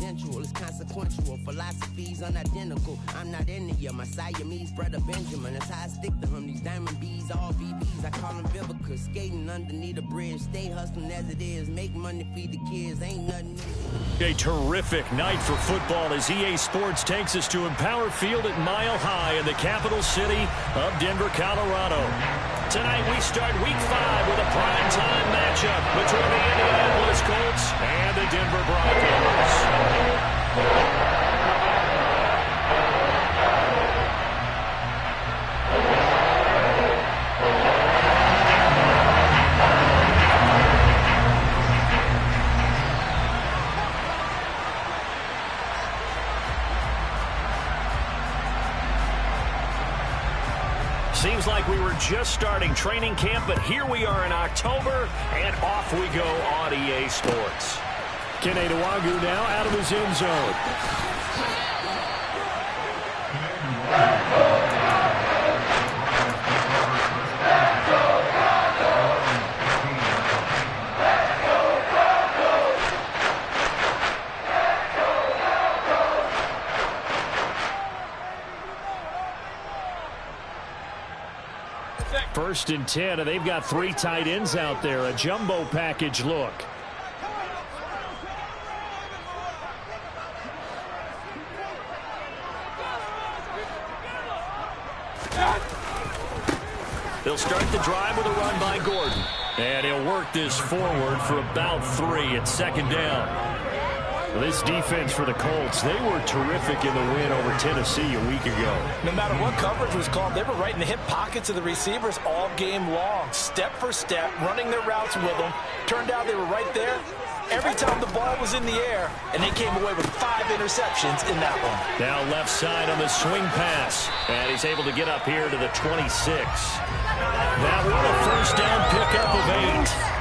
potential is consequential. Philosophies unidentical. I'm not in it, my Siamese brother Benjamin. That's how I stick to him. These diamond bees, all BBs, I call them Vivica. Skating underneath a bridge, stay hustling as it is. Make money, feed the kids, ain't nothing. A terrific night for football as EA Sports takes us to Empower Field at Mile High in the capital city of Denver, Colorado. Tonight we start Week 5 with a primetime matchup between the Indianapolis Colts and the Denver Broncos. Seems like we were just starting training camp, but here we are in October, and off we go on EA Sports. Kene Nwangwu now out of his end zone. First and 10, and they've got 3 tight ends out there. A jumbo package look. They'll start the drive with a run by Gordon. And he'll work this forward for about 3 at second down. This defense for the Colts, they were terrific in the win over Tennessee a week ago. No matter what coverage was called, they were right in the hip pockets of the receivers all game long. Step for step, running their routes with them. Turned out they were right there every time the ball was in the air, and they came away with 5 interceptions in that one. Now left side on the swing pass, and he's able to get up here to the 26. That one a first down pickup of 8.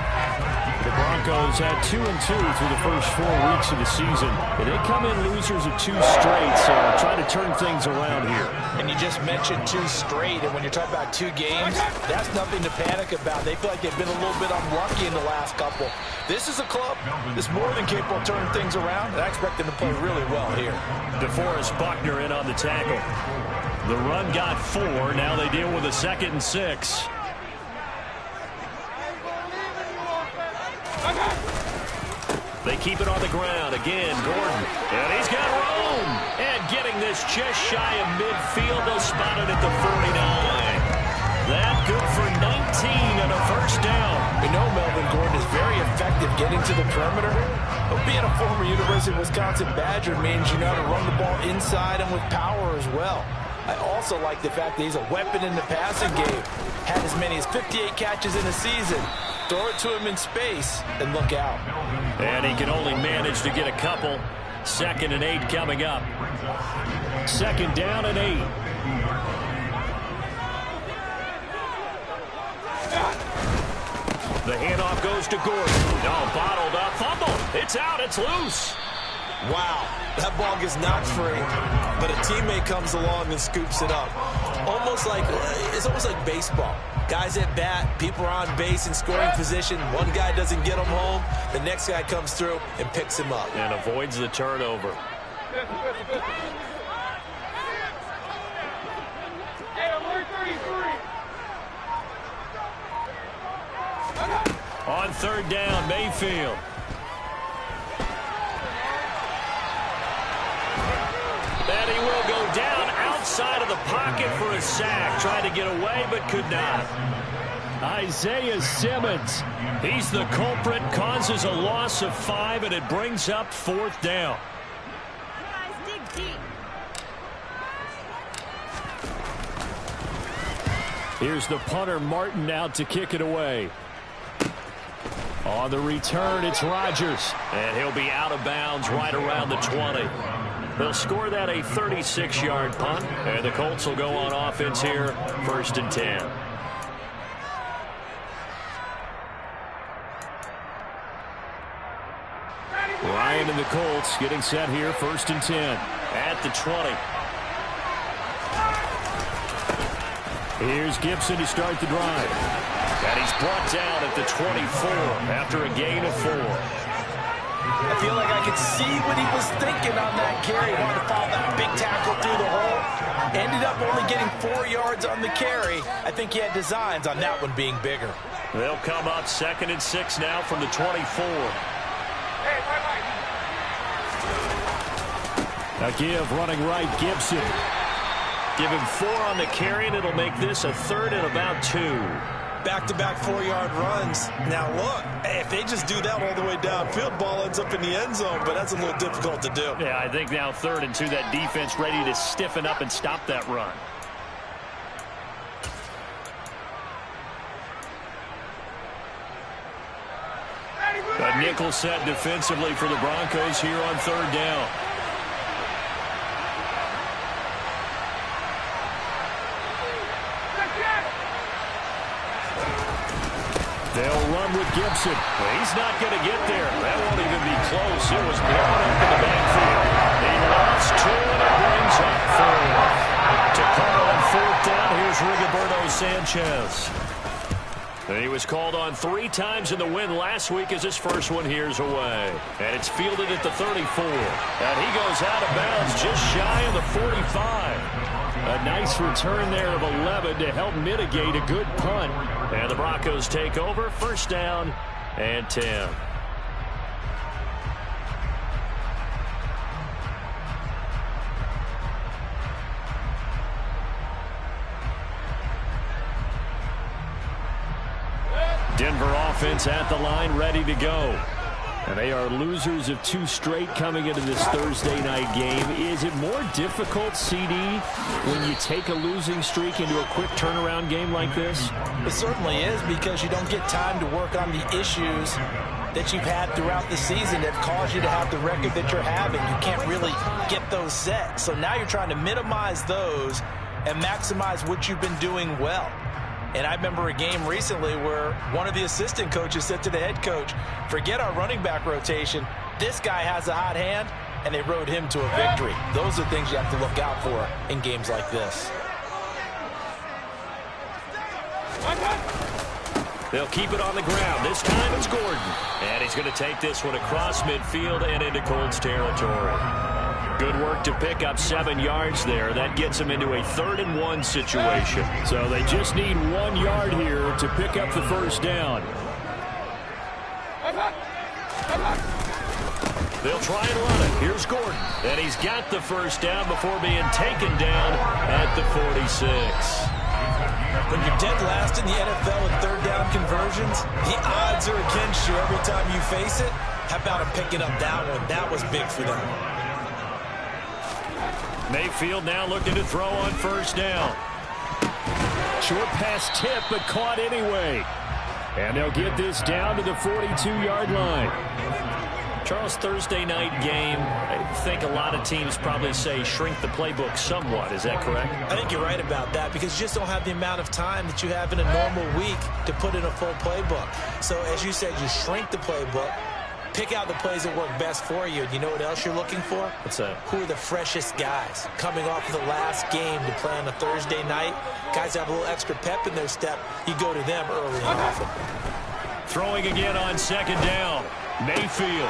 The Broncos had 2-2 through the first 4 weeks of the season. And they come in losers of 2 straight, so trying to turn things around here. And you just mentioned 2 straight, and when you're talking about 2 games, that's nothing to panic about. They feel like they've been a little bit unlucky in the last couple. This is a club that's more than capable of turning things around, and I expect them to play really well here. DeForest Buckner in on the tackle. The run got 4. Now they deal with a 2nd and 6. They keep it on the ground. Again, Gordon. And he's got room. And getting this just shy of midfield. They'll spot it at the 49. That good for 19 and a first down. We know Melvin Gordon is very effective getting to the perimeter. But being a former University of Wisconsin Badger means you know how to run the ball inside and with power as well. I also like the fact that he's a weapon in the passing game. Had as many as 58 catches in a season. Throw it to him in space and look out. And he can only manage to get a couple. 2nd and 8 coming up. 2nd down and 8. The handoff goes to Gordon. Oh, bottled up. Fumble. It's out. It's loose. Wow, that ball gets knocked free, but a teammate comes along and scoops it up. It's almost like baseball. Guys at bat, people are on base in scoring position. One guy doesn't get him home. The next guy comes through and picks him up. And avoids the turnover. On 3rd down, Mayfield. And he will go down outside of the pocket for a sack. Tried to get away, but could not. Isaiah Simmons. He's the culprit. Causes a loss of 5, and it brings up 4th down. Here's the punter, Martin, out to kick it away. On the return, it's Rodgers. And he'll be out of bounds right around the 20. They'll score that a 36-yard punt, and the Colts will go on offense here, 1st and 10. Ryan and the Colts getting set here, 1st and 10 at the 20. Here's Gibson to start the drive. And he's brought down at the 24 after a gain of 4. I feel like I could see what he was thinking on that carry. Wanted to follow that big tackle through the hole. Ended up only getting 4 yards on the carry. I think he had designs on that one being bigger. They'll come up 2nd and 6 now from the 24. A give running right, Gibson. Give him 4 on the carry, and it'll make this a 3rd and about 2. Back-to-back 4-yard runs. Now, look, if they just do that all the way downfield, ball ends up in the end zone, but that's a little difficult to do. Yeah, I think now 3rd and 2, that defense ready to stiffen up and stop that run. A nickel set defensively for the Broncos here on 3rd down. They'll run with Gibson. He's not going to get there. That won't even be close. It was blown up in the backfield. He lost 2, and it brings up 4. To call on 4th down, here's Rigoberto Sanchez. And he was called on 3 times in the win last week as his first one here's away. And it's fielded at the 34. And he goes out of bounds just shy of the 45. A nice return there of 11 to help mitigate a good punt. And the Broncos take over, 1st down and 10. Denver offense at the line, ready to go. And they are losers of 2 straight coming into this Thursday night game. Is it more difficult, CD, when you take a losing streak into a quick turnaround game like this? It certainly is, because you don't get time to work on the issues that you've had throughout the season that caused you to have the record that you're having. You can't really get those set. So now you're trying to minimize those and maximize what you've been doing well. And I remember a game recently where one of the assistant coaches said to the head coach, forget our running back rotation. This guy has a hot hand, and they rode him to a victory. Those are things you have to look out for in games like this. They'll keep it on the ground. This time it's Gordon. And he's going to take this one across midfield and into Colts territory. Good work to pick up 7 yards there. That gets them into a 3rd and 1 situation. So they just need 1 yard here to pick up the 1st down. They'll try and run it. Here's Gordon. And he's got the 1st down before being taken down at the 46. When you're dead last in the NFL in 3rd down conversions, the odds are against you every time you face it. How about him picking up that one? That was big for them. Mayfield now looking to throw on 1st down. Short pass tip, but caught anyway. And they'll get this down to the 42-yard line. Charles, Thursday night game, I think a lot of teams probably say shrink the playbook somewhat. Is that correct? I think you're right about that, because you just don't have the amount of time that you have in a normal week to put in a full playbook. So as you said, you shrink the playbook, pick out the plays that work best for you. And you know what else you're looking for? What's that? Who are the freshest guys coming off of the last game to play on a Thursday night? Guys have a little extra pep in their step. You go to them early and often. Throwing again on 2nd down. Mayfield.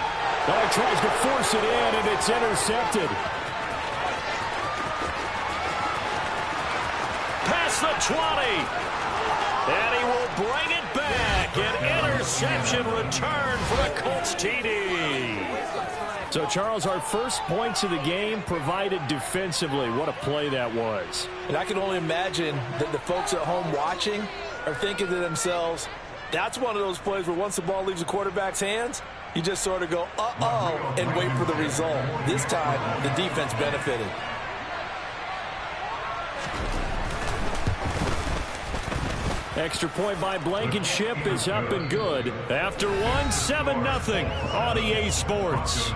Oh, he tries to force it in, and it's intercepted. Past the 20. And he will bring it back. An interception return for a Colts TD. So, Charles, our first points of the game provided defensively. What a play that was. And I can only imagine that the folks at home watching are thinking to themselves, that's one of those plays where once the ball leaves the quarterback's hands, you just sort of go, uh-oh, and wait for the result. This time, the defense benefited. Extra point by Blankenship is up and good. After 7-0 on EA Sports.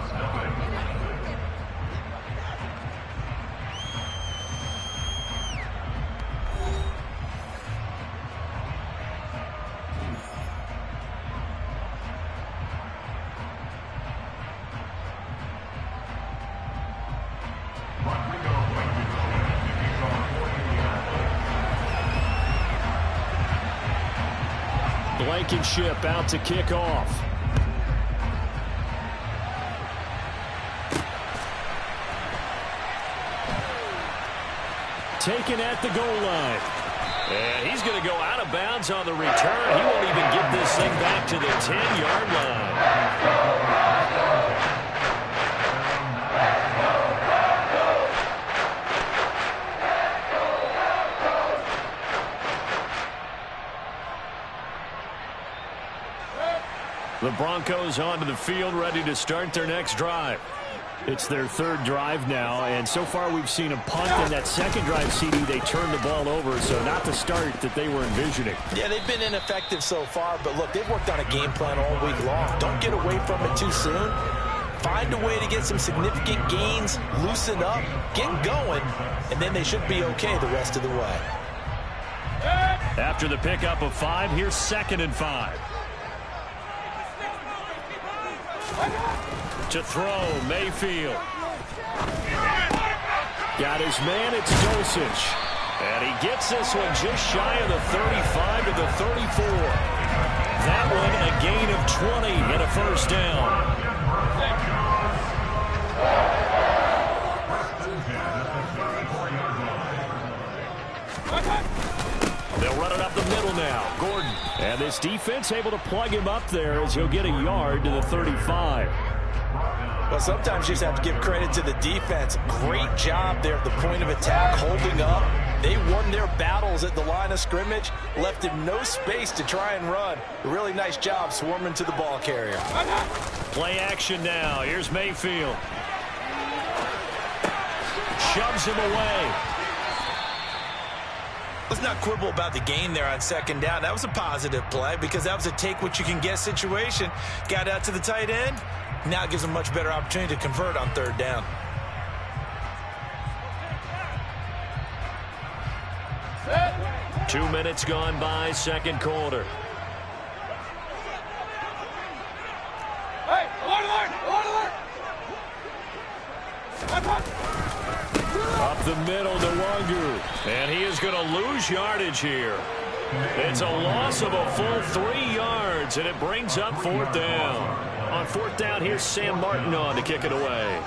Blankenship out to kick off. taken at the goal line. And he's going to go out of bounds on the return. He won't even get this thing back to the 10-yard line. The Broncos onto the field, ready to start their next drive. It's their third drive now, and so far we've seen a punt, and that second drive, CD, they turned the ball over, so not the start that they were envisioning. Yeah, they've been ineffective so far, but look, they've worked on a game plan all week long. Don't get away from it too soon. Find a way to get some significant gains, loosen up, get going, and then they should be okay the rest of the way. After the pickup of 5, here's 2nd and 5. To throw, Mayfield. Got his man, it's Dulcich. And he gets this one just shy of the 35 to the 34. That one a gain of 20 and a first down. They'll run it up the middle now. Gordon. And this defense able to plug him up there as he'll get a yard to the 35. Well, sometimes you just have to give credit to the defense. Great job there at the point of attack, holding up. They won their battles at the line of scrimmage, left him no space to try and run. A really nice job swarming to the ball carrier. Play action now. Here's Mayfield. Shoves him away. Let's not quibble about the gain there on 2nd down. That was a positive play because that was a take-what-you-can-get situation. Got out to the tight end. Now it gives them a much better opportunity to convert on 3rd down. Set. 2 minutes gone by, second quarter. Hey, alert! Up the middle to Wangu. And he is going to lose yardage here. It's a loss of a full 3 yards, and it brings up 4th down. On 4th down, here's Sam Martin on to kick it away.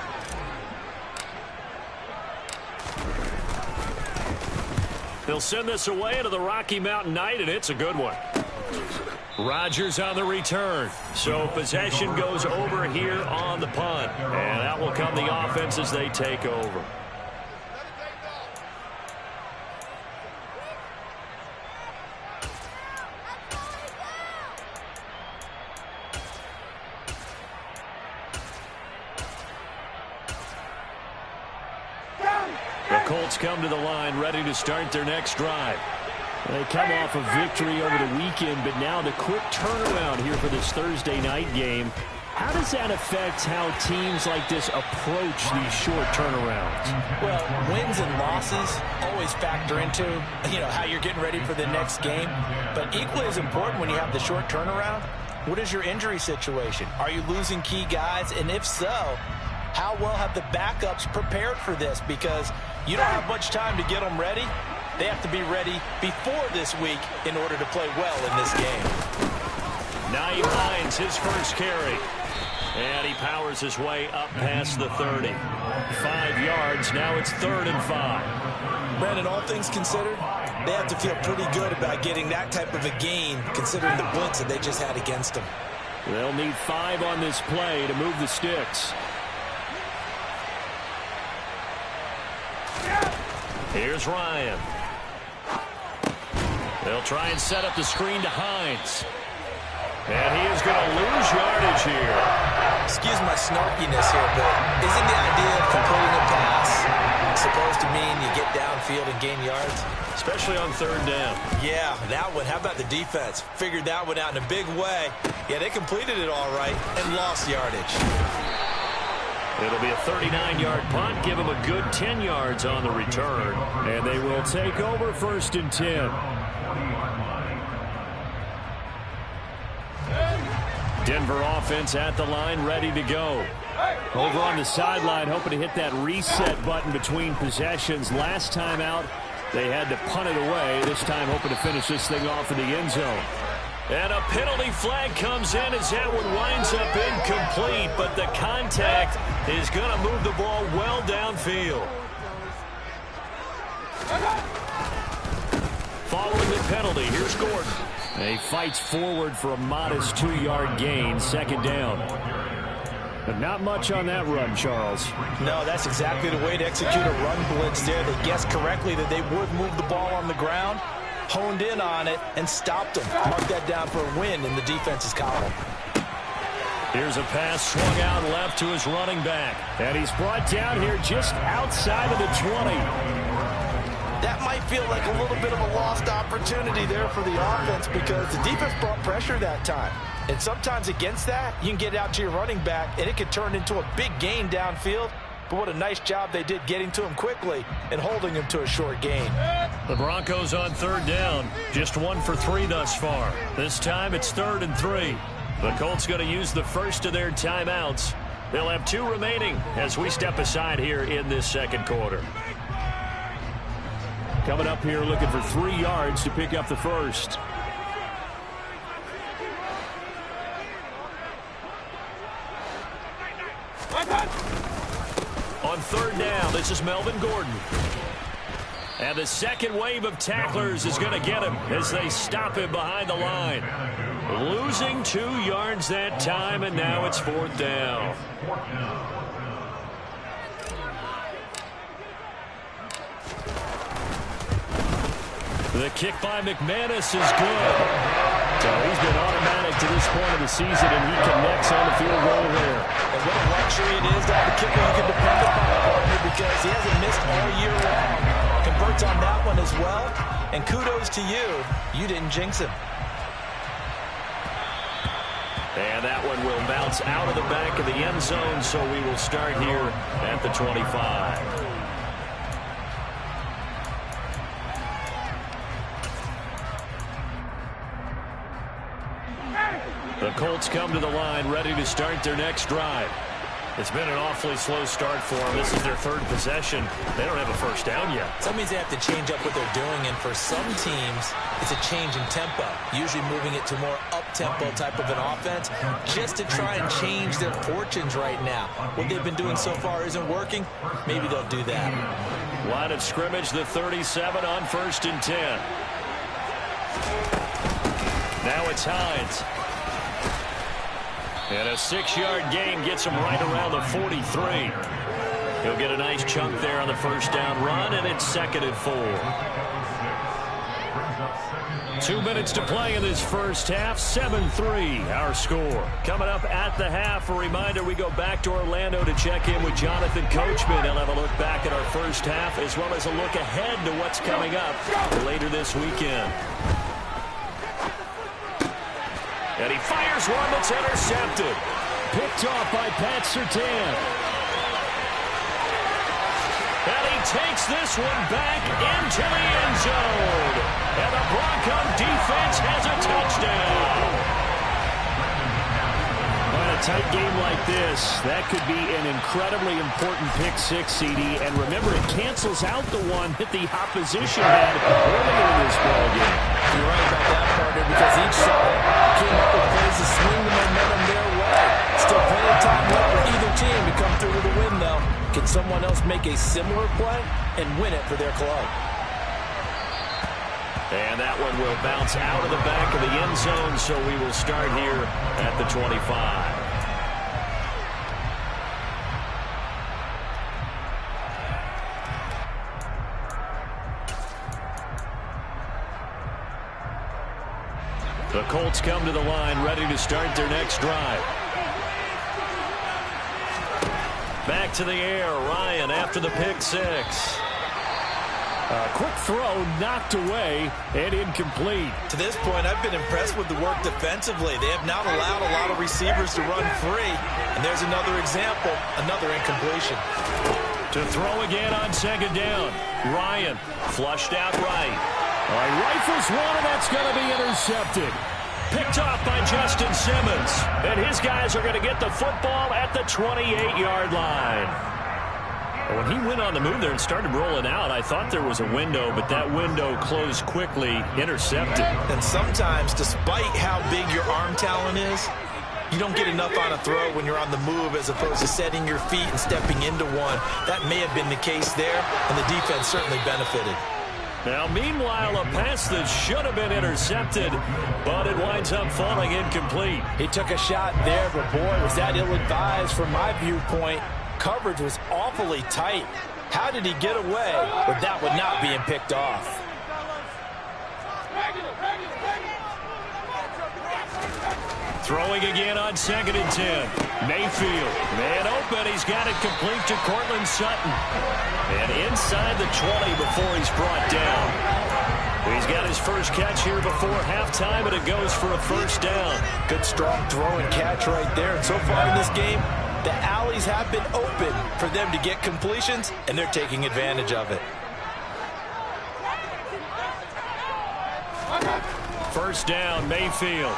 They'll send this away into the Rocky Mountain Night, and it's a good one. Rodgers on the return. So possession goes over here on the punt. And that will come the offense as they take over. The Colts come to the line ready to start their next drive. They come off a victory over the weekend, but now the quick turnaround here for this Thursday night game. How does that affect how teams like this approach these short turnarounds? Well, wins and losses always factor into, how you're getting ready for the next game. But equally as important when you have the short turnaround, what is your injury situation? Are you losing key guys? And if so, how well have the backups prepared for this? Because you don't have much time to get them ready. They have to be ready before this week in order to play well in this game. Naeem Hines, his first carry. And he powers his way up past the 30. 5 yards, now it's 3rd and 5. Brandon, all things considered, they have to feel pretty good about getting that type of a gain considering the blitz that they just had against them. They'll need 5 on this play to move the sticks. Here's Ryan. They'll try and set up the screen to Hines. And he is going to lose yardage here. Excuse my snarkiness here, but isn't the idea of completing a pass supposed to mean you get downfield and gain yards? Especially on 3rd down. Yeah, that one. How about the defense? Figured that one out in a big way. Yeah, they completed it all right and lost yardage. It'll be a 39-yard punt. Give them a good 10 yards on the return. And they will take over 1st and 10. Denver offense at the line, ready to go. Over on the sideline, hoping to hit that reset button between possessions. Last time out, they had to punt it away. This time, hoping to finish this thing off in the end zone. And a penalty flag comes in as that one winds up incomplete, but the contact is going to move the ball well downfield. Following the penalty, here's Gordon. And he fights forward for a modest 2-yard gain, second down. But not much on that run, Charles. No, that's exactly the way to execute a run blitz there. They guessed correctly that they would move the ball on the ground, honed in on it, and stopped them. Mark that down for a win in the defense's column. Here's a pass swung out left to his running back. And he's brought down here just outside of the 20. That might feel like a little bit of a lost opportunity there for the offense because the defense brought pressure that time. And sometimes against that, you can get it out to your running back, and it could turn into a big gain downfield. But what a nice job they did getting to him quickly and holding him to a short gain. The Broncos on third down. Just 1 for 3 thus far. This time it's 3rd and 3. The Colts going to use the first of their timeouts. They'll have 2 remaining as we step aside here in this second quarter. Coming up here looking for 3 yards to pick up the first. On third down, this is Melvin Gordon. And the second wave of tacklers is going to get him as they stop him behind the line. Losing 2 yards that time, and now it's 4th down. The kick by McManus is good. So he's been automatic to this point of the season, and he connects on the field goal there. And what a luxury it is to have a kicker you can depend upon, partner, because he hasn't missed all year long. Converts on that one as well. And kudos to you. You didn't jinx him. And that one will bounce out of the back of the end zone, so we will start here at the 25. The Colts come to the line ready to start their next drive. It's been an awfully slow start for them. This is their 3rd possession. They don't have a first down yet. So that means they have to change up what they're doing, and for some teams, it's a change in tempo, usually moving it to more up-tempo type of an offense just to try and change their fortunes right now. What they've been doing so far isn't working. Maybe they'll do that. Line of scrimmage, the 37 on 1st and 10. Now it's Hines. And a 6-yard gain gets him right around the 43. He'll get a nice chunk there on the first down run, and it's 2nd and 4. 2 minutes to play in this first half. 7-3 our score. Coming up at the half, a reminder we go back to Orlando to check in with Jonathan Coachman. He'll have a look back at our first half as well as a look ahead to what's coming up later this weekend. And he fires one that's intercepted. Picked off by Pat Surtain. And he takes this one back into the end zone. And the Bronco defense has a touchdown. On a tight game like this, that could be an incredibly important pick six, CD. And remember, it cancels out the one that the opposition had earlier in this ballgame. You're right about that, partner, because each side came up with plays to swing the momentum their way. Still plenty of time left for either team to come through with a win, though. Can someone else make a similar play and win it for their club? And that one will bounce out of the back of the end zone, so we will start here at the 25. The Colts come to the line, ready to start their next drive. Back to the air, Ryan after the pick six. Quick throw, knocked away, and incomplete. To this point, I've been impressed with the work defensively. They have not allowed a lot of receivers to run free. And there's another example, another incompletion. To throw again on second down. Ryan flushed out right. All right, rifles one, and that's going to be intercepted. Picked off by Justin Simmons. And his guys are going to get the football at the 28-yard line. When he went on the move there and started rolling out, I thought there was a window, but that window closed quickly, intercepted. And sometimes, despite how big your arm talent is, you don't get enough on a throw when you're on the move as opposed to setting your feet and stepping into one. That may have been the case there, and the defense certainly benefited. Now, meanwhile, a pass that should have been intercepted, but it winds up falling incomplete. He took a shot there, but boy, was that ill-advised from my viewpoint. Coverage was awfully tight. How did he get away with that one not being picked off? Throwing again on 2nd and 10. Mayfield, man open. He's got it complete to Cortland Sutton. And inside the 20 before he's brought down. He's got his first catch here before halftime, and it goes for a first down. Good strong throw and catch right there. And so far in this game, the alleys have been open for them to get completions, and they're taking advantage of it. First down, Mayfield.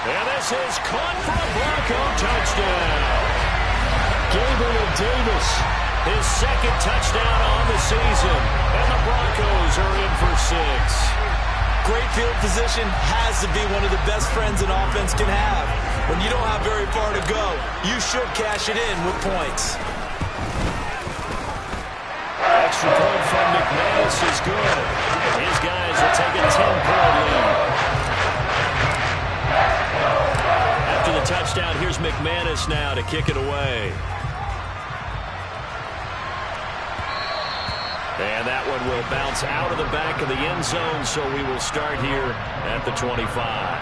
And this is caught for a Bronco touchdown. Gabriel Davis, his second touchdown on the season. And the Broncos are in for 6. Great field position has to be one of the best friends an offense can have. When you don't have very far to go, you should cash it in with points. Extra point from McManus is good. His guys will take a 10-point lead. After the touchdown, here's McManus now to kick it away. And that one will bounce out of the back of the end zone, so we will start here at the 25.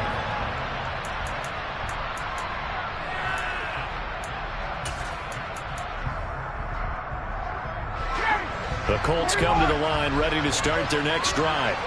The Colts come to the line, ready to start their next drive.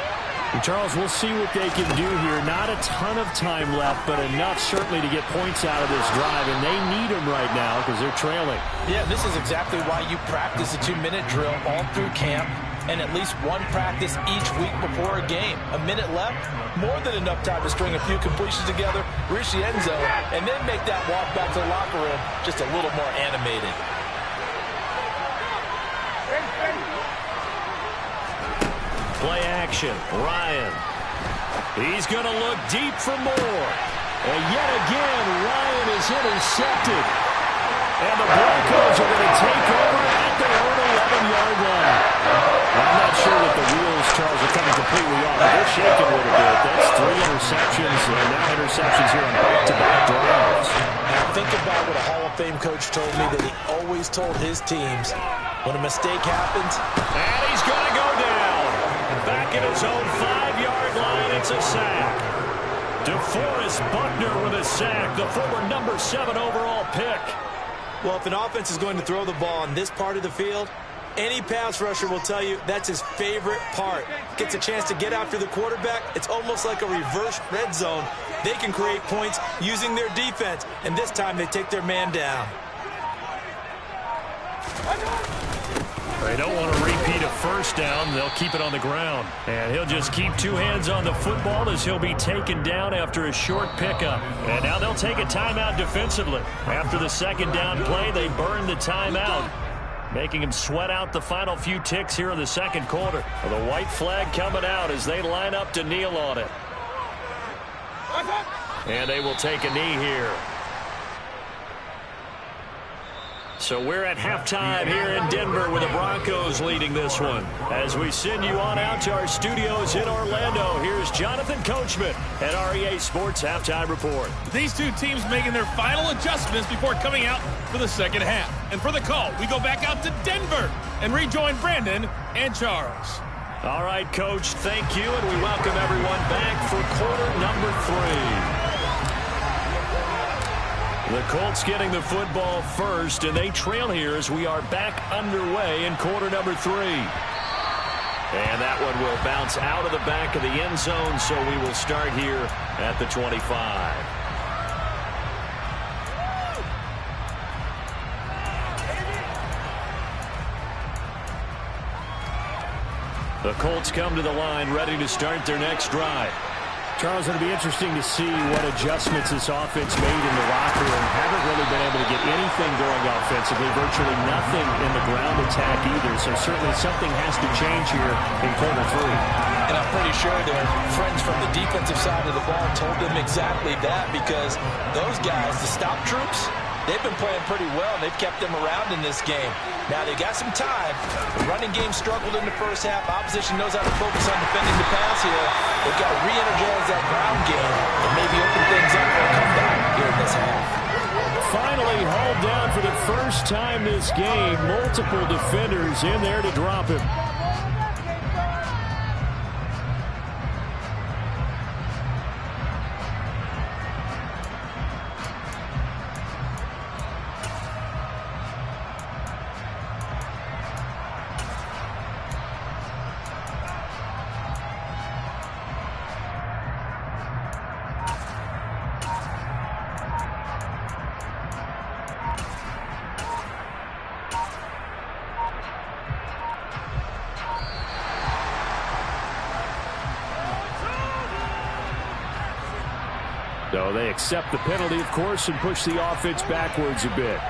And Charles, we'll see what they can do here. Not a ton of time left, but enough certainly to get points out of this drive, and they need them right now because they're trailing. Yeah, this is exactly why you practice a 2-minute drill all through camp and at least one practice each week before a game. A minute left, more than enough time to string a few completions together, reach the end zone, and then make that walk back to the locker room just a little more animated. Play action. Ryan. He's going to look deep for more. And yet again, Ryan is intercepted. And the Broncos are going to take over at their own 11-yard line. I'm not sure that the wheels, Charles, are coming completely off. They're shaking a little bit. That's 3 interceptions, and now interceptions here on back-to-back drives. Now think about what a Hall of Fame coach told me that he always told his teams, when a mistake happens, and he's going to go down. Back at his own 5-yard line, it's a sack. DeForest Buckner with a sack, the former number 7 overall pick. Well, if an offense is going to throw the ball on this part of the field, any pass rusher will tell you that's his favorite part. Gets a chance to get after the quarterback. It's almost like a reverse red zone. They can create points using their defense, and this time they take their man down. They don't want to repeat a first down. They'll keep it on the ground. And he'll just keep 2 hands on the football as he'll be taken down after a short pickup. And now they'll take a timeout defensively. After the second down play, they burn the timeout, making him sweat out the final few ticks here in the second quarter. The white flag coming out as they line up to kneel on it. And they will take a knee here. So we're at halftime here in Denver with the Broncos leading this one. As we send you on out to our studios in Orlando, here's Jonathan Coachman at REA Sports Halftime Report. These two teams making their final adjustments before coming out for the second half. And for the call, we go back out to Denver and rejoin Brandon and Charles. All right, Coach, thank you, and we welcome everyone back for quarter number 3. The Colts getting the football first, and they trail here as we are back underway in quarter number 3. And that one will bounce out of the back of the end zone, so we will start here at the 25. The Colts come to the line ready to start their next drive. Charles, it'll be interesting to see what adjustments this offense made in the locker room. Haven't really been able to get anything going offensively, virtually nothing in the ground attack either. So certainly something has to change here in quarter 3. and I'm pretty sure their friends from the defensive side of the ball told them exactly that, because those guys, the stop troops, they've been playing pretty well. They've kept them around in this game. Now, they got some time. The running game struggled in the first half. Opposition knows how to focus on defending the pass here. They've got to re-energize that ground game and maybe open things up for a comeback here in this half. Finally hauled down for the first time this game. Multiple defenders in there to drop him. So they accept the penalty, of course, and push the offense backwards a bit.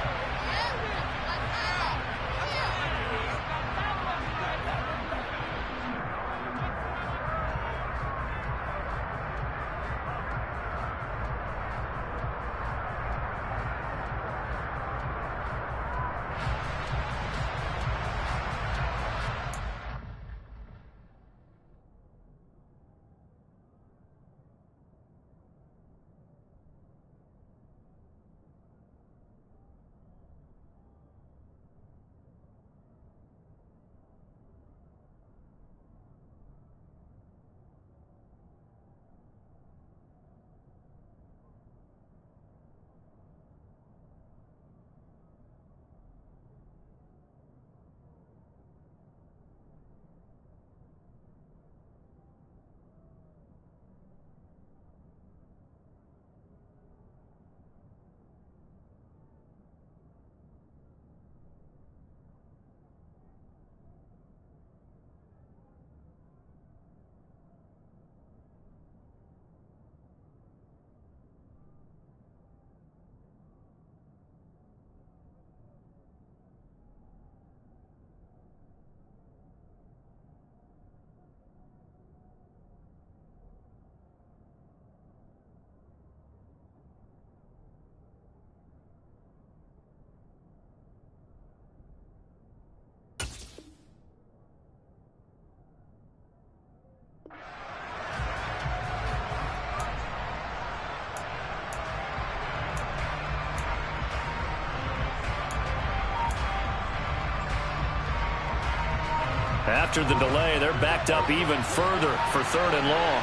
After the delay, they're backed up even further for 3rd and long.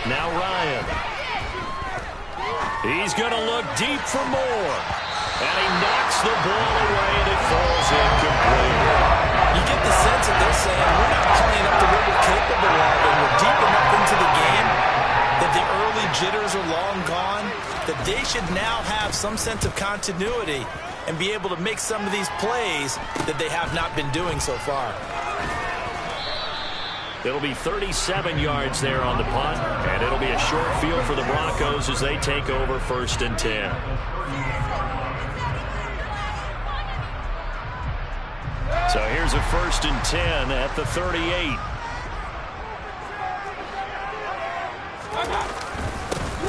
Now Ryan. He's going to look deep for more. And he knocks the ball away, and it falls incomplete. You get the sense that they're saying, we're not playing up to what we're capable of, and we're deep enough into the game that the early jitters are long gone, that they should now have some sense of continuity and be able to make some of these plays that they have not been doing so far. It'll be 37 yards there on the punt, and it'll be a short field for the Broncos as they take over 1st and 10. So here's a 1st and 10 at the 38.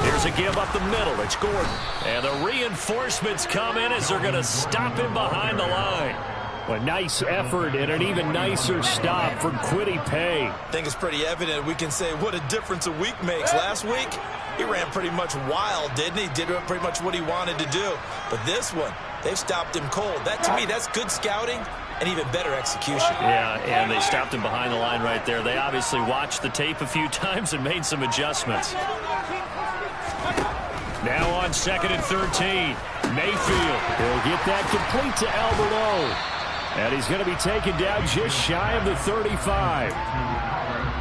Here's a give up the middle. It's Gordon. And the reinforcements come in as they're going to stop him behind the line. A nice effort and an even nicer stop for Kwity Paye. I think it's pretty evident we can say what a difference a week makes. Last week, he ran pretty much wild, didn't he? Did pretty much what he wanted to do. But this one, they've stopped him cold. That, to me, that's good scouting and even better execution. Yeah, and they stopped him behind the line right there. They obviously watched the tape a few times and made some adjustments. Now on 2nd and 13. Mayfield will get that complete to Albert O. And he's going to be taken down just shy of the 35.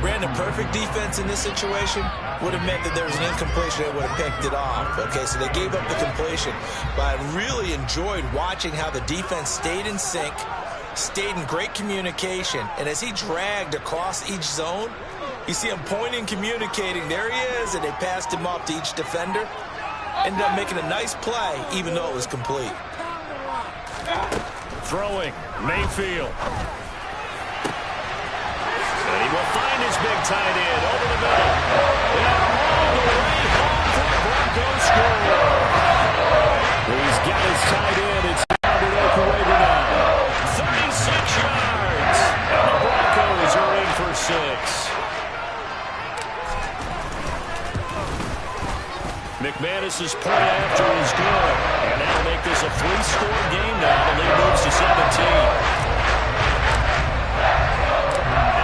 Brandon, perfect defense in this situation would have meant that there was an incompletion that would have picked it off. Okay, so they gave up the completion. But I really enjoyed watching how the defense stayed in sync, stayed in great communication. And as he dragged across each zone, you see him pointing, communicating. There he is, and they passed him off to each defender. Ended up making a nice play, even though it was complete. Throwing, Mayfield. And he will find his big tight end over the middle. And all the way home for the Broncos score. He's got his tight end. It's Albert Okuwebe now. 36 yards. And the Broncos are in for 6. McManus's point after is good. And that'll make this a 3-score game now. The lead moves to 17.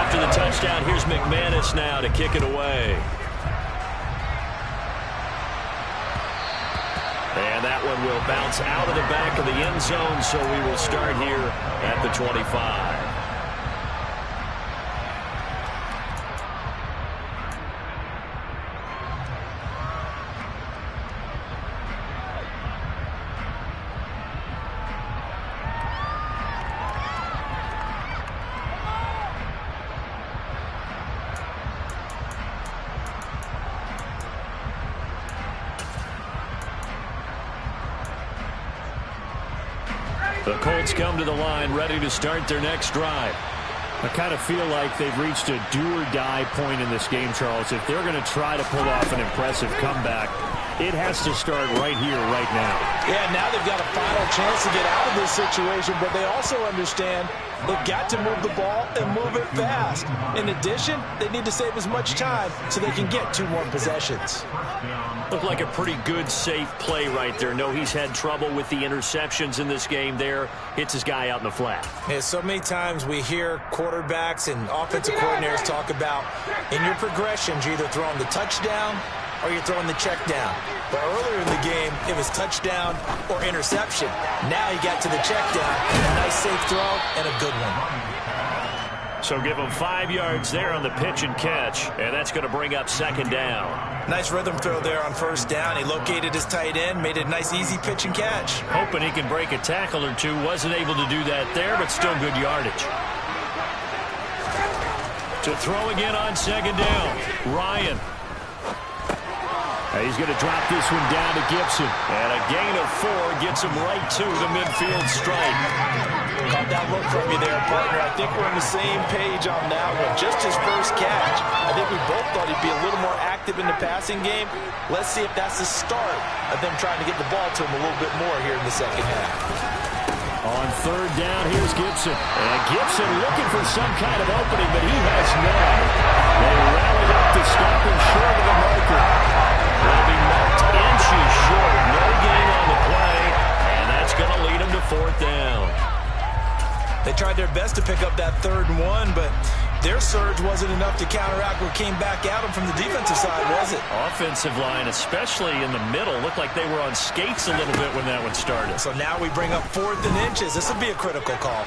After the touchdown, here's McManus now to kick it away. And that one will bounce out of the back of the end zone, so we will start here at the 25. The Colts come to the line, ready to start their next drive. I kind of feel like they've reached a do-or-die point in this game, Charles. If they're going to try to pull off an impressive comeback, it has to start right here, right now. Yeah, now they've got a final chance to get out of this situation, but they also understand they've got to move the ball and move it fast. In addition, they need to save as much time so they can get 2 more possessions. Looked like a pretty good, safe play right there. No, he's had trouble with the interceptions in this game there. Hits his guy out in the flat. Yeah, so many times we hear quarterbacks and offensive coordinators talk about in your progressions, you're either throwing the touchdown or you're throwing the check down. But earlier in the game, it was touchdown or interception. Now he got to the check down. A nice safe throw and a good one. So give him 5 yards there on the pitch and catch, and that's going to bring up 2nd down. Nice rhythm throw there on 1st down. He located his tight end, made it a nice easy pitch and catch. Hoping he can break a tackle or two. Wasn't able to do that there, but still good yardage. To throw again on 2nd down. Ryan. He's going to drop this one down to Gibson. And a gain of 4 gets him right to the midfield stripe. Caught that look from you there, partner. I think we're on the same page on that one. Just his first catch. I think we both thought he'd be a little more active in the passing game. Let's see if that's the start of them trying to get the ball to him a little bit more here in the 2nd half. On 3rd down, here's Gibson. And Gibson looking for some kind of opening, but he has none. They rally up to stop him short of the marker. Will be marked inches short. No gain on the play, and that's going to lead him to 4th down. They tried their best to pick up that 3rd and 1, but their surge wasn't enough to counteract what came back at them from the defensive side, was it? Offensive line, especially in the middle, looked like they were on skates a little bit when that one started. So now we bring up 4th and inches. This will be a critical call.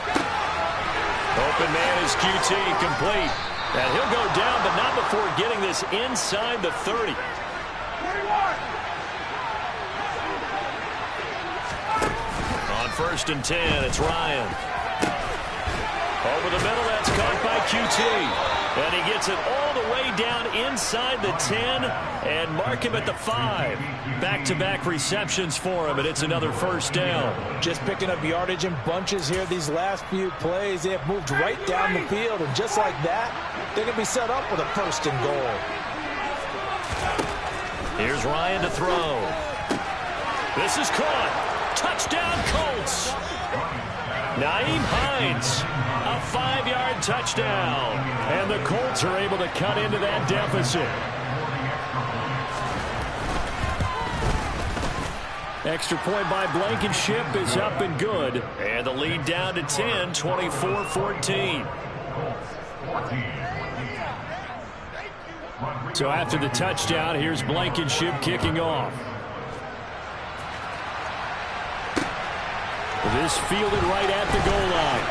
Open man is QT, complete. And he'll go down, but not before getting this inside the 30. On 1st and 10, it's Ryan. Over the middle, that's caught by QT. And he gets it all the way down inside the 10 and mark him at the 5. Back-to-back receptions for him, and it's another 1st down. Just picking up yardage in bunches here these last few plays. They have moved right down the field, and just like that, they're going to be set up with a 1st and goal. Here's Ryan to throw. This is caught. Touchdown, Colts. Nyheim Hines, a 5-yard touchdown. And the Colts are able to cut into that deficit. Extra point by Blankenship is up and good. And the lead down to 10, 24-14. So after the touchdown, here's Blankenship kicking off. This fielded right at the goal line.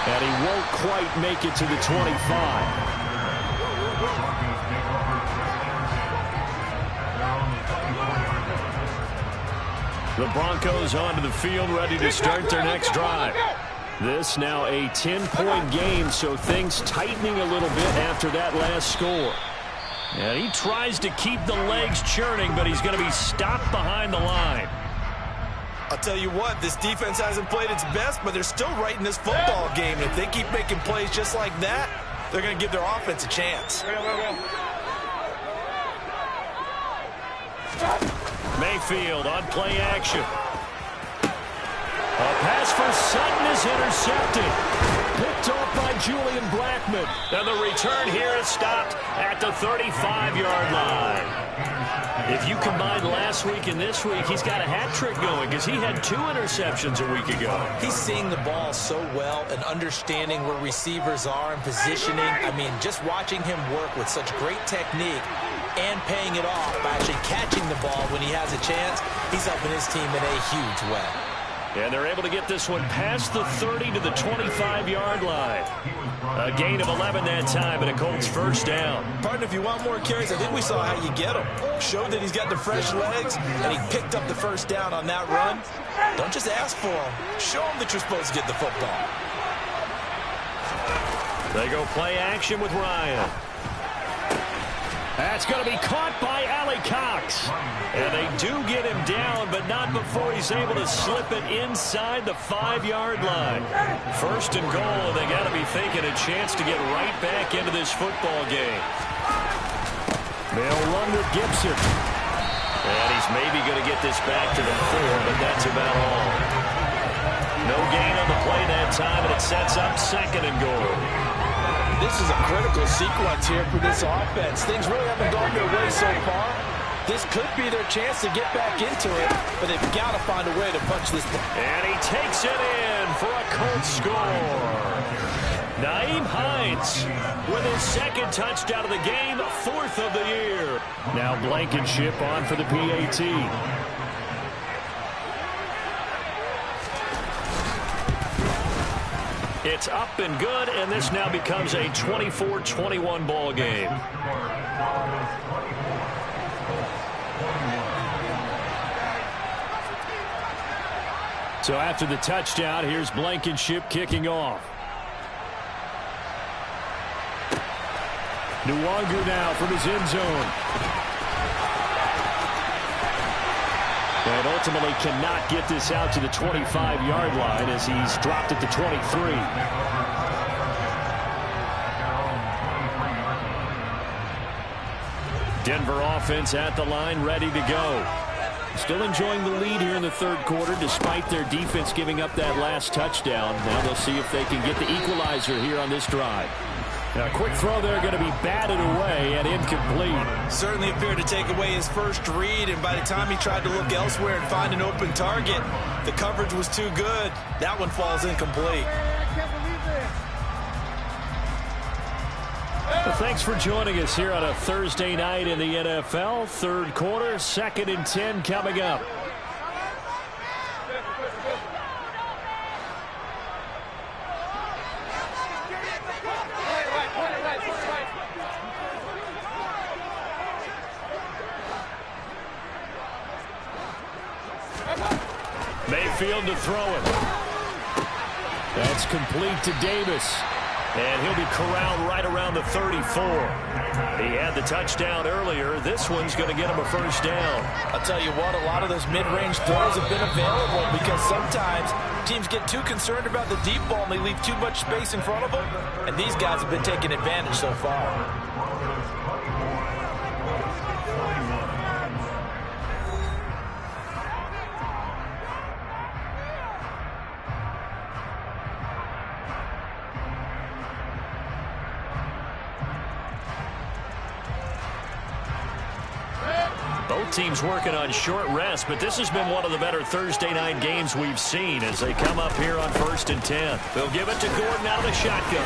And he won't quite make it to the 25. The Broncos onto the field, ready to start their next drive. This now a 10-point game, so things tightening a little bit after that last score. And he tries to keep the legs churning, but he's going to be stopped behind the line. I'll tell you what, this defense hasn't played its best, but they're still right in this football game. And if they keep making plays just like that, they're going to give their offense a chance. Mayfield on play action. A pass for Sutton is intercepted. Picked off by Julian Blackman. And the return here is stopped at the 35-yard line. If you combine last week and this week, he's got a hat trick going because he had 2 interceptions a week ago. He's seeing the ball so well and understanding where receivers are and positioning. I mean, just watching him work with such great technique and paying it off by actually catching the ball when he has a chance, he's helping his team in a huge way. And they're able to get this one past the 30 to the 25-yard line. A gain of 11 that time, and a Colts first down. Partner, if you want more carries, I think we saw how you get him. Showed that he's got the fresh legs, and he picked up the first down on that run. Don't just ask for him. Show him that you're supposed to get the football. They go play action with Ryan. That's going to be caught by Allie Cox. And they do get him down, but not before he's able to slip it inside the 5-yard line. First and goal, and they got to be thinking a chance to get right back into this football game. They'll run with Gibson. And he's maybe going to get this back to the 4, but that's about all. No gain on the play that time, and it sets up second and goal. This is a critical sequence here for this offense. Things really haven't gone their way so far. This could be their chance to get back into it, but they've got to find a way to punch this ball. And he takes it in for a Colts score. Nyheim Hines with his second touchdown of the game, 4th of the year. Now Blankenship on for the PAT. It's up and good, and this now becomes a 24-21 ball game. So after the touchdown, here's Blankenship kicking off. Nwangu now from his end zone. And ultimately cannot get this out to the 25-yard line as he's dropped at the 23. Denver offense at the line, ready to go. Still enjoying the lead here in the third quarter despite their defense giving up that last touchdown. Now they'll see if they can get the equalizer here on this drive. Now, a quick throw there going to be batted away and incomplete. Certainly appeared to take away his first read, and by the time he tried to look elsewhere and find an open target, the coverage was too good. That one falls incomplete. Well, thanks for joining us here on a Thursday night in the NFL. Third quarter, 2nd and 10 coming up. Mayfield to throw it. That's complete to Davis. And he'll be corralled right around the 34. He had the touchdown earlier. This one's going to get him a first down. I'll tell you what, a lot of those mid-range throws have been available because sometimes teams get too concerned about the deep ball and they leave too much space in front of them. And these guys have been taking advantage so far. Teams working on short rest, but this has been one of the better Thursday night games we've seen as they come up here on 1st and 10. They'll give it to Gordon out of the shotgun.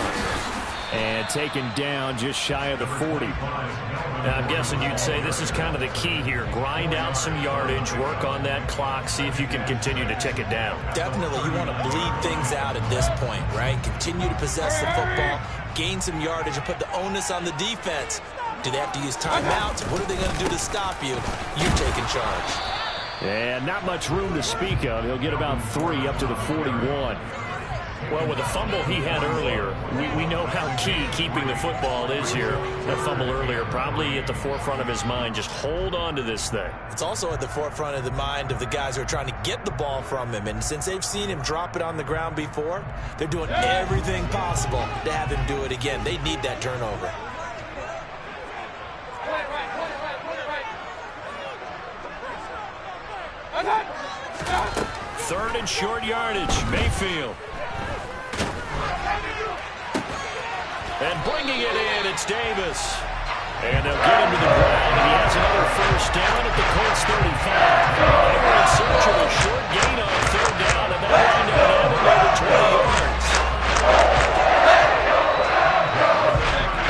And taken down just shy of the 40. Now, I'm guessing you'd say this is kind of the key here. Grind out some yardage, work on that clock, see if you can continue to tick it down. Definitely, you want to bleed things out at this point, right? Continue to possess the football, gain some yardage, and put the onus on the defense. Do they have to use timeouts? What are they going to do to stop you? You're taking charge. And not much room to speak of. He'll get about 3 up to the 41. Well, with the fumble he had earlier, we know how key keeping the football is here. That fumble earlier probably at the forefront of his mind. Just hold on to this thing. It's also at the forefront of the mind of the guys who are trying to get the ball from him. And since they've seen him drop it on the ground before, they're doing everything possible to have him do it again. They need that turnover. Third and short yardage. Mayfield. And bringing it in, it's Davis. And they'll get him to the ground, and he has another first down at the Colts 35. They were in search of a short gain on third down, and that wound up having over 20 yards.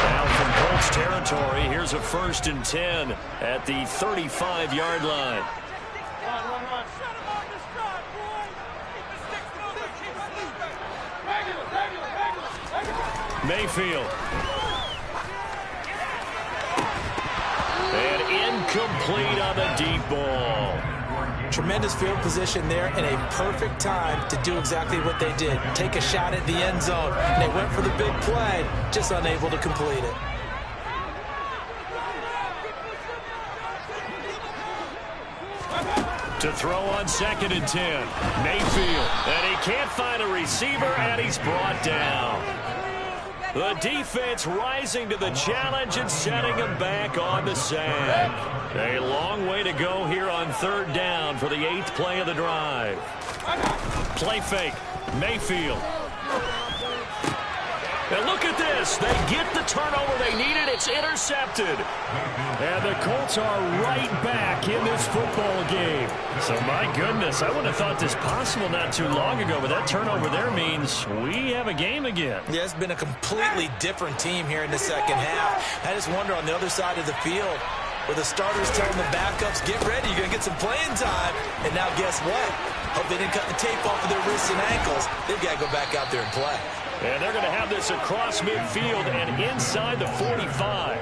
Now from Colts territory, here's a 1st and 10 at the 35-yard line. Mayfield. And incomplete on the deep ball. Tremendous field position there and a perfect time to do exactly what they did. Take a shot at the end zone. And they went for the big play, just unable to complete it. To throw on 2nd and 10. Mayfield. And he can't find a receiver, and he's brought down. The defense rising to the challenge and setting him back on the sack. A long way to go here on 3rd down for the 8th play of the drive. Play fake. Mayfield. And look at this. They get the turnover they needed. It's intercepted. And the Colts are right back in this football game. So, my goodness, I wouldn't have thought this possible not too long ago, but that turnover there means we have a game again. Yeah, it's been a completely different team here in the second half. I just wonder on the other side of the field where the starters telling the backups, get ready, you're going to get some playing time. And now guess what? Hope they didn't cut the tape off of their wrists and ankles. They've got to go back out there and play. And they're going to have this across midfield and inside the 45.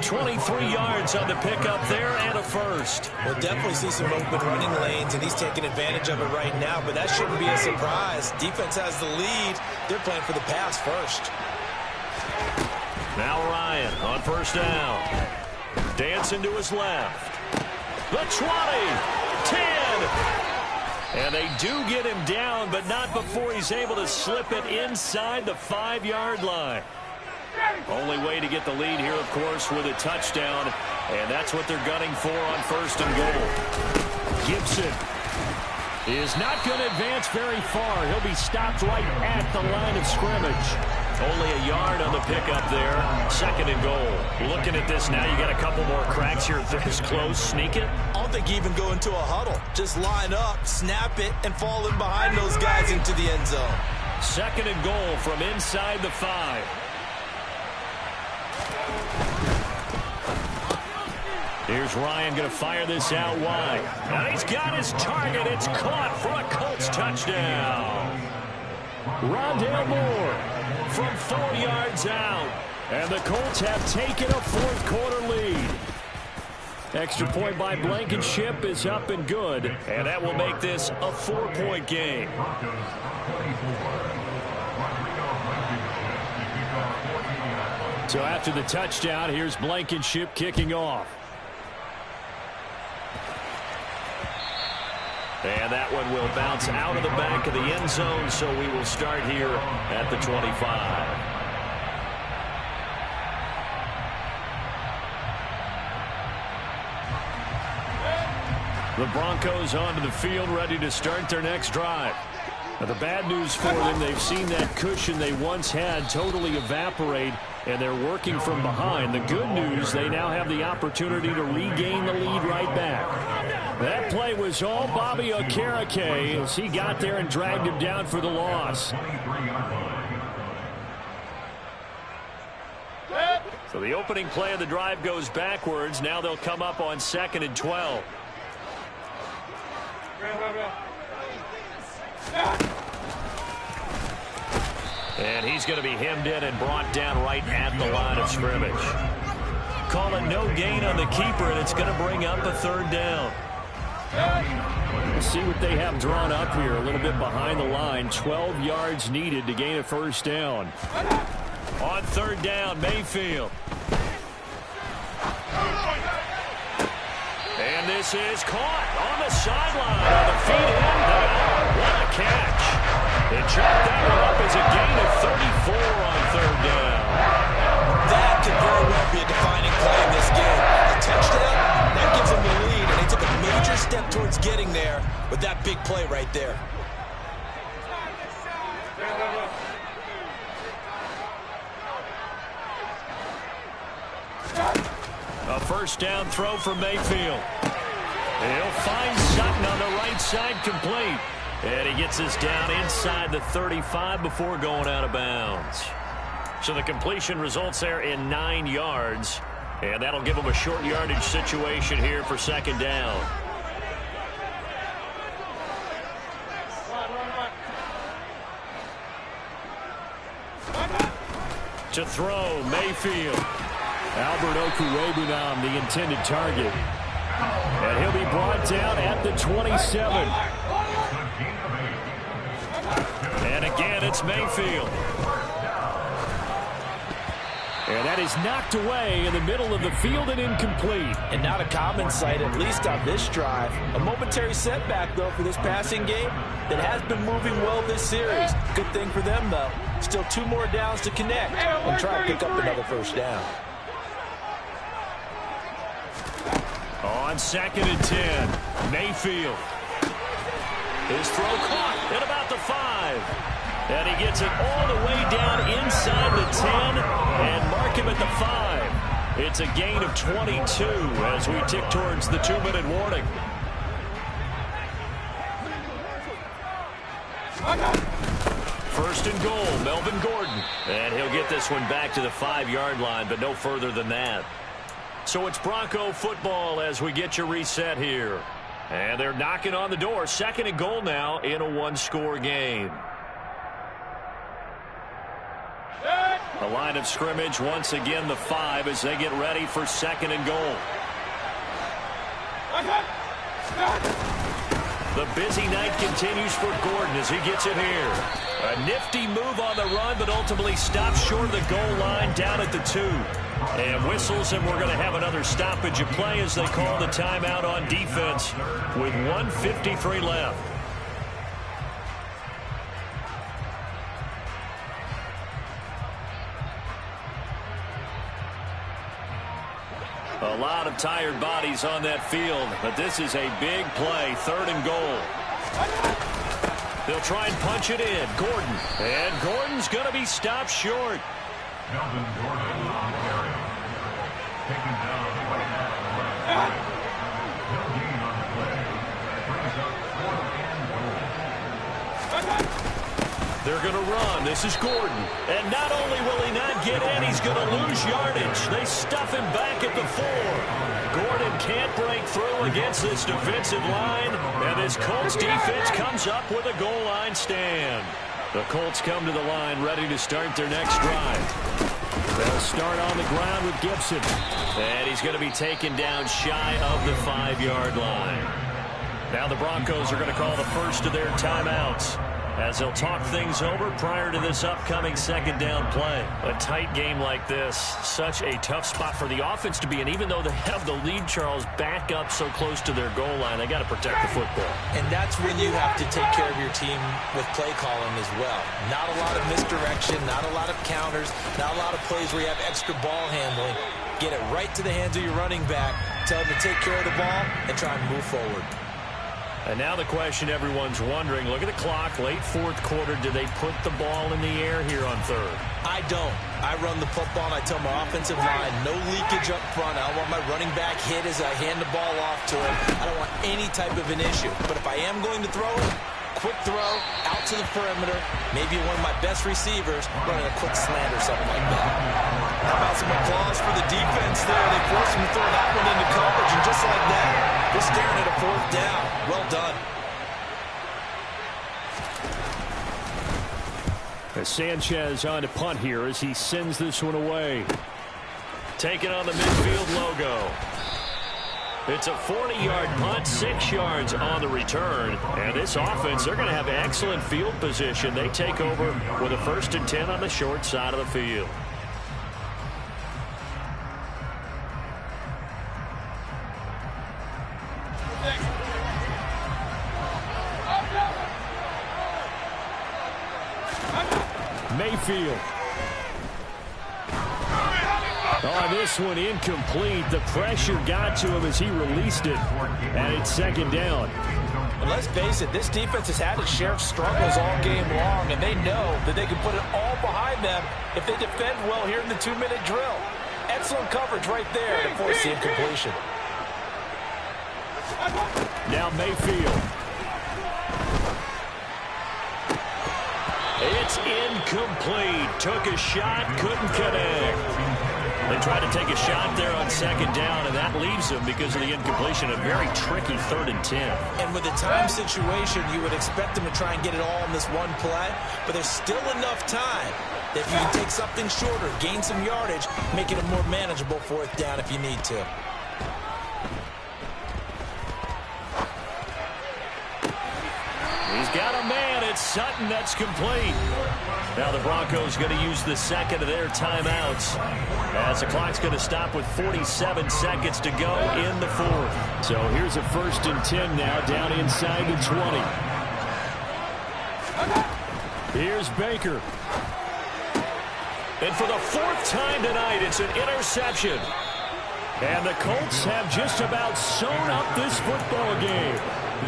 23 yards on the pickup there and a first. We'll definitely see some open running lanes, and he's taking advantage of it right now, but that shouldn't be a surprise. Defense has the lead. They're playing for the pass first. Now Ryan on 1st down. Dancing to his left. The 20. 10. And they do get him down, but not before he's able to slip it inside the 5-yard line. Only way to get the lead here, of course, with a touchdown. And that's what they're gunning for on 1st and goal. Gibson is not going to advance very far. He'll be stopped right at the line of scrimmage. Only a yard on the pickup there. 2nd and goal. Looking at this now, you got a couple more cracks here. This close, sneak it. I don't think you even go into a huddle. Just line up, snap it, and fall in behind those guys into the end zone. 2nd and goal from inside the 5. Here's Ryan going to fire this out wide. And he's got his target. It's caught for a Colts touchdown. Rondale Moore from 4 yards out. And the Colts have taken a 4th quarter lead. Extra point by Blankenship is up and good. And that will make this a 4-point game. So after the touchdown, here's Blankenship kicking off. And that one will bounce out of the back of the end zone, so we will start here at the 25. The Broncos onto the field, ready to start their next drive. Now, the bad news for them, they've seen that cushion they once had totally evaporate, and they're working from behind. The good news, they now have the opportunity to regain the lead right back. That play was all Bobby Okereke as he got there and dragged him down for the loss. So the opening play of the drive goes backwards. Now they'll come up on 2nd and 12. And he's going to be hemmed in and brought down right at the line of scrimmage. Call it no gain on the keeper, and it's going to bring up a 3rd down. Let's see what they have drawn up here. A little bit behind the line. 12 yards needed to gain a 1st down. On 3rd down, Mayfield. And this is caught on the sideline. On the feet in. What a catch. They chopped that one up as a gain of 34 on 3rd down. That could very well be a defining play in this game. A touchdown, that gives them the lead, and they took a major step towards getting there with that big play right there. A first down throw for Mayfield. He'll find Sutton on the right side, complete. And he gets us down inside the 35 before going out of bounds. So the completion results there in 9 yards. And that'll give him a short yardage situation here for second down. To throw, Mayfield. Albert Okwuegbunam, the intended target. And he'll be brought down at the 27. And again, it's Mayfield. And that is knocked away in the middle of the field and incomplete. And not a common sight, at least on this drive. A momentary setback, though, for this passing game that has been moving well this series. Good thing for them, though. Still 2 more downs to connect and try to pick up another first down. On 2nd and 10, Mayfield. His throw caught at about the 5. And he gets it all the way down inside the 10 and mark him at the 5. It's a gain of 22 as we tick towards the 2-minute warning. First and goal, Melvin Gordon. And he'll get this one back to the 5-yard line, but no further than that. So it's Bronco football as we get you reset here. And they're knocking on the door. 2nd and goal now in a 1-score game. The line of scrimmage, once again, the 5 as they get ready for 2nd and goal. The busy night continues for Gordon as he gets it here. A nifty move on the run, but ultimately stops short of the goal line down at the 2. And whistles, and we're going to have another stoppage of play as they call the timeout on defense with 1:53 left. A lot of tired bodies on that field, but this is a big play, 3rd and goal. They'll try and punch it in. Gordon. And Gordon's going to be stopped short. Melvin Gordon on the carry. Taken down right at the left. No gain on the play. Brings up 4th and goal. They're going to run. This is Gordon. And not only will he not get in, he's going to lose yardage. They stuff him back at the 4. Gordon can't break through against this defensive line. And this Colts defense comes up with a goal line stand. The Colts come to the line ready to start their next drive. They'll start on the ground with Gibson. And he's going to be taken down shy of the 5-yard line. Now the Broncos are going to call the first of their timeouts as they'll talk things over prior to this upcoming 2nd down play. A tight game like this, such a tough spot for the offense to be in. Even though they have the lead, Charles, back up so close to their goal line, they got to protect the football. And that's when you have to take care of your team with play calling as well. Not a lot of misdirection, not a lot of counters, not a lot of plays where you have extra ball handling. Get it right to the hands of your running back, tell him to take care of the ball, and try and move forward. And now the question everyone's wondering, look at the clock, late 4th quarter, do they put the ball in the air here on 3rd? I don't. I run the football, and I tell my offensive line, no leakage up front. I don't want my running back hit as I hand the ball off to him. I don't want any type of an issue. But if I am going to throw it, quick throw, out to the perimeter, maybe one of my best receivers running a quick slant or something like that. How about some applause for the defense there? They forced him to throw that one into coverage, and just like that, we're staring at a 4th down. Well done. As Sanchez on to punt here as he sends this one away. Taking on the midfield logo. It's a 40-yard punt, 6 yards on the return. And this offense, they're going to have excellent field position. They take over with a 1st and 10 on the short side of the field. Mayfield. Oh, this one incomplete. The pressure got to him as he released it. And it's second down. And let's face it, this defense has had its share of struggles all game long, and they know that they can put it all behind them if they defend well here in the 2-minute drill. Excellent coverage right there to force the incompletion. Now Mayfield. It's incomplete. Took a shot, couldn't connect. They tried to take a shot there on second down, and that leaves them because of the incompletion. A very tricky 3rd and 10. And with a time situation, you would expect them to try and get it all in this one play, but there's still enough time that if you can take something shorter, gain some yardage, make it a more manageable 4th down if you need to. He's got a man. It's Sutton. That's complete. Now the Broncos going to use the second of their timeouts as the clock's going to stop with 47 seconds to go in the 4th. So here's a 1st and 10 now down inside the 20. Here's Baker. And for the 4th time tonight, it's an interception. And the Colts have just about sewn up this football game.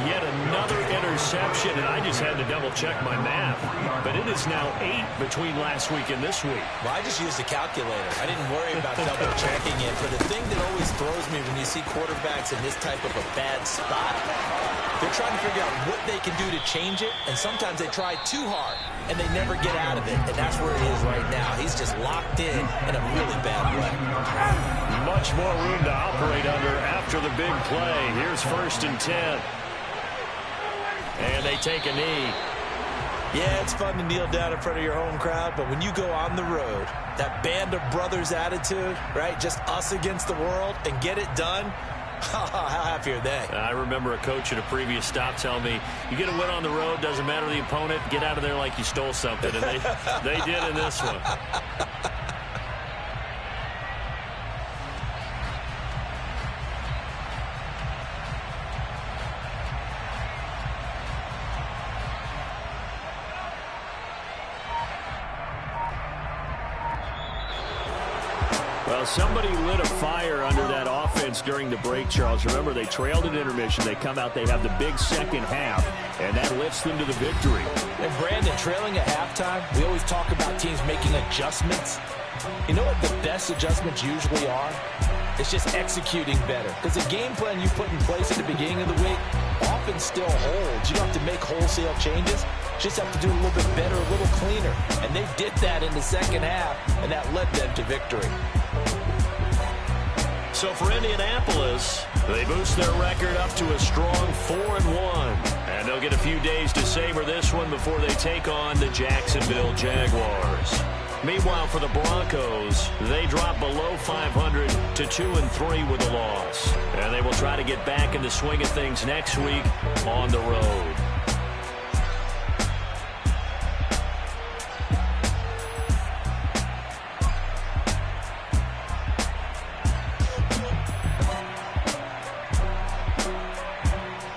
Yet another interception, and I just had to double-check my math. But it is now 8 between last week and this week. Well, I just used a calculator. I didn't worry about double-checking it. But the thing that always throws me when you see quarterbacks in this type of a bad spot, they're trying to figure out what they can do to change it, and sometimes they try too hard, and they never get out of it. And that's where it is right now. He's just locked in a really bad way. Much more room to operate under after the big play. Here's 1st and 10. And they take a knee. Yeah, it's fun to kneel down in front of your home crowd, but when you go on the road, that band of brothers attitude, right, just us against the world, and get it done, how happy are they? I remember a coach at a previous stop telling me, you get a win on the road, doesn't matter the opponent, get out of there like you stole something. And they did in this one. Well, somebody lit a fire under that offense during the break, Charles. Remember, they trailed at intermission. They come out, they have the big second half, and that lifts them to the victory. And Brandon, trailing at halftime, we always talk about teams making adjustments. You know what the best adjustments usually are? It's just executing better. Because the game plan you put in place at the beginning of the week often still holds. You don't have to make wholesale changes. You just have to do a little bit better, a little cleaner. And they did that in the second half, and that led them to victory. So for Indianapolis, they boost their record up to a strong 4-1. And they'll get a few days to savor this one before they take on the Jacksonville Jaguars. Meanwhile, for the Broncos, they drop below 500 to 2-3 with a loss. And they will try to get back in the swing of things next week on the road.